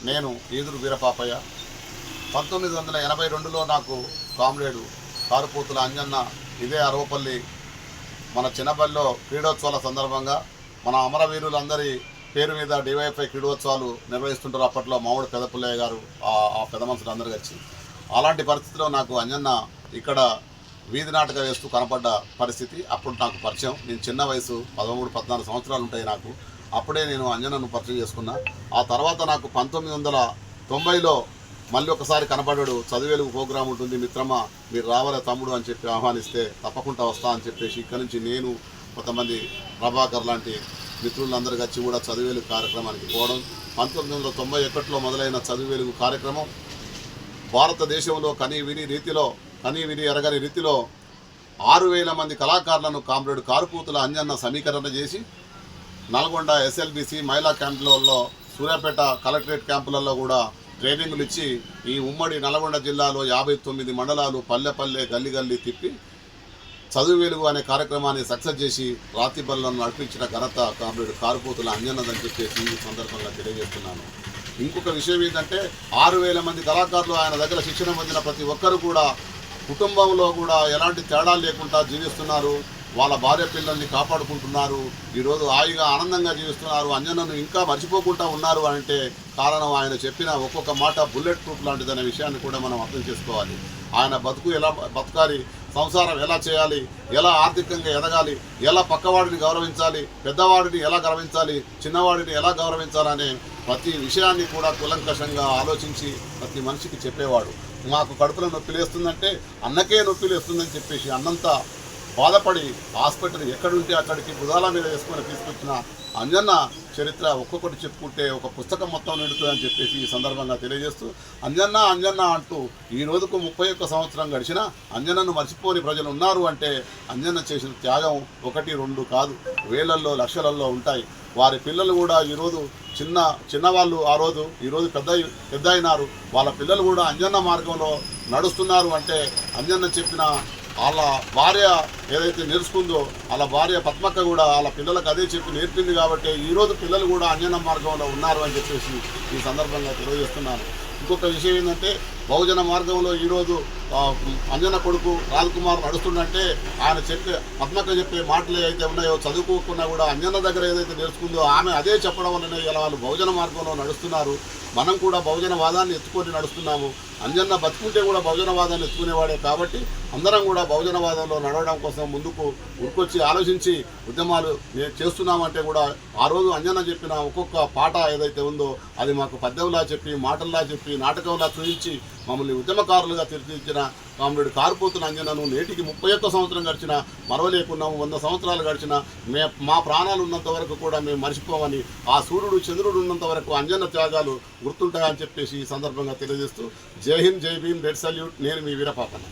నేను ఈదురు వీరపాపయ్య 1982లో నాకు కామ్రేడు కారుపోతుల అంజన్న ఇదే అరవపల్లి మన చిన్నపల్లిలో క్రీడోత్సవాల సందర్భంగా మన అమరవీరులందరి పేరు మీద డివైఎఫ్ఐ క్రీడోత్సవాలు నిర్వహిస్తుంటారు. అప్పట్లో మామిడి పెదపుల్లయ్య గారు ఆ పెద్ద మనుషులు అందరూ వచ్చి అలాంటి పరిస్థితిలో నాకు అంజన్న ఇక్కడ వీధి నాటక వేస్తూ కనపడ్డ పరిస్థితి అప్పుడు నాకు పరిచయం. నేను చిన్న వయసు 13-14 సంవత్సరాలు ఉంటాయి నాకు. అప్పుడే నేను అంజన్నను పరిచయం చేసుకున్నా. ఆ తర్వాత నాకు 1990లో మళ్ళీ ఒకసారి కనపడ్డాడు. చదివేలుగు ప్రోగ్రాం ఉంటుంది మిత్రమా, మీరు రావాలే తమ్ముడు అని చెప్పి ఆహ్వానిస్తే తప్పకుండా వస్తా అని చెప్పేసి ఇక్కడ నుంచి నేను కొంతమంది ప్రభాకర్ లాంటి మిత్రులందరూ వచ్చి కూడా చదివేలుగు కార్యక్రమానికి పోవడం. 1991లో మొదలైన చదివేలుగు కార్యక్రమం భారతదేశంలో కనీ విని ఎరగని రీతిలో 6000 మంది కళాకారులను కామ్రేడ్ కారుపూతుల అంజన్న సమీకరణ చేసి నల్గొండ ఎస్ఎల్బిసి మహిళా క్యాంపులలో, సూర్యాపేట కలెక్టరేట్ క్యాంపులలో కూడా ట్రైనింగులు ఇచ్చి ఈ ఉమ్మడి నల్గొండ జిల్లాలో 59 మండలాలు పల్లె గల్లీ తిప్పి చదువు వెలుగు అనే కార్యక్రమాన్ని సక్సెస్ చేసి రాతి బల్లను నడిపించిన ఘనత కామ్రేడ్ కారుపూతుల అంజన్నదని చెప్పేసి ఈ సందర్భంగా తెలియజేస్తున్నాను. ఇంకొక విషయం ఏంటంటే 6000 మంది కళాకారులు ఆయన దగ్గర శిక్షణ పొందిన ప్రతి ఒక్కరు కూడా కుటుంబంలో కూడా ఎలాంటి తేడాలు లేకుండా జీవిస్తున్నారు. వాళ్ళ భార్య పిల్లల్ని కాపాడుకుంటున్నారు. ఈరోజు హాయిగా ఆనందంగా జీవిస్తున్నారు. అంజన్నను ఇంకా మర్చిపోకుండా ఉన్నారు అంటే కారణం ఆయన చెప్పిన ఒక్కొక్క మాట బుల్లెట్ ప్రూఫ్ లాంటిదనే విషయాన్ని కూడా మనం అర్థం చేసుకోవాలి. ఆయన బతుకు ఎలా బతకాలి, సంసారం ఎలా చేయాలి, ఎలా ఆర్థికంగా ఎదగాలి, ఎలా పక్కవాడిని గౌరవించాలి, పెద్దవాడిని ఎలా గౌరవించాలి, చిన్నవాడిని ఎలా గౌరవించాలనే ప్రతి విషయాన్ని కూడా కులంకషంగా ఆలోచించి ప్రతి మనిషికి చెప్పేవాడు. మాకు కడుపులో నొప్పి లేస్తుందంటే అన్నకే నొప్పి లేస్తుందని చెప్పేసి అన్నంతా బాధపడి హాస్పిటల్ ఎక్కడుంటే అక్కడికి భుజాల మీద వేసుకొని తీసుకొచ్చిన అంజన్న చరిత్ర ఒక్కొక్కటి చెప్పుకుంటే ఒక పుస్తకం మొత్తం నిండుతుందని చెప్పేసి ఈ సందర్భంగా తెలియజేస్తూ అంజన్న అంటూ ఈ రోజుకు 31 సంవత్సరం గడిచిన అంజన్నను మర్చిపోని ప్రజలు ఉన్నారు అంటే అంజన్న చేసిన త్యాగం 1-2 కాదు, వేలల్లో లక్షలలో ఉంటాయి. వారి పిల్లలు కూడా ఈరోజు చిన్నవాళ్ళు ఆ రోజు ఈరోజు పెద్ద అయినారు. వాళ్ళ పిల్లలు కూడా అంజన్న మార్గంలో నడుస్తున్నారు అంటే అంజన్న చెప్పిన వాళ్ళ భార్య ఏదైతే నేర్చుకుందో వాళ్ళ భార్య పద్మక్క కూడా వాళ్ళ పిల్లలకు అదే చెప్పి నేర్పింది కాబట్టి ఈరోజు పిల్లలు కూడా అంజన్న మార్గంలో ఉన్నారు అని చెప్పేసి ఈ సందర్భంగా తెలియజేస్తున్నాను. ఇంకొక విషయం ఏంటంటే బహుజన మార్గంలో ఈరోజు అంజన్న కొడుకు రాజ్కుమార్ నడుస్తుందంటే ఆయన పద్మక్క చెప్పే మాటలు ఏవైతే ఉన్నాయో చదువుకోకుండా కూడా అంజన్న దగ్గర ఏదైతే నేర్చుకుందో ఆమె అదే చెప్పడం వల్లనే ఇలా వాళ్ళు బహుజన మార్గంలో నడుస్తున్నారు. మనం కూడా బహుజనవాదాన్ని ఎత్తుకొని నడుస్తున్నాము. అంజన్న బతుకుంటే కూడా బహుజనవాదాన్ని ఎత్తుకునేవాడే కాబట్టి అందరం కూడా బహుజనవాదంలో నడవడం కోసం ముందుకు ఉరికొచ్చి ఆలోచించి ఉద్యమాలు చేస్తున్నామంటే కూడా ఆ రోజు అంజన్న చెప్పిన ఒక్కొక్క పాట ఏదైతే ఉందో అది మాకు పద్యంలా చెప్పి మాటల్లా చెప్పి నాటకంలా చూపించి మమ్మల్ని ఉద్యమకారులుగా తీర్చిదిద్దిన కామ్రేడ్ కారుపోతుల అంజన్నను నేటికి 31 సంవత్సరం గడిచినా మరవలేకున్నాము. 100 సంవత్సరాలు గడిచినా మా ప్రాణాలు ఉన్నంత వరకు కూడా మేము మర్చిపోమని, ఆ సూర్యుడు చంద్రుడు ఉన్నంత వరకు అంజన్న త్యాగాలు గుర్తుంటాయని చెప్పేసి ఈ సందర్భంగా తెలియజేస్తూ జై హింద్, జై భీమ్, రెడ్ సల్యూట్. నేను మీ వీరపాపన్న.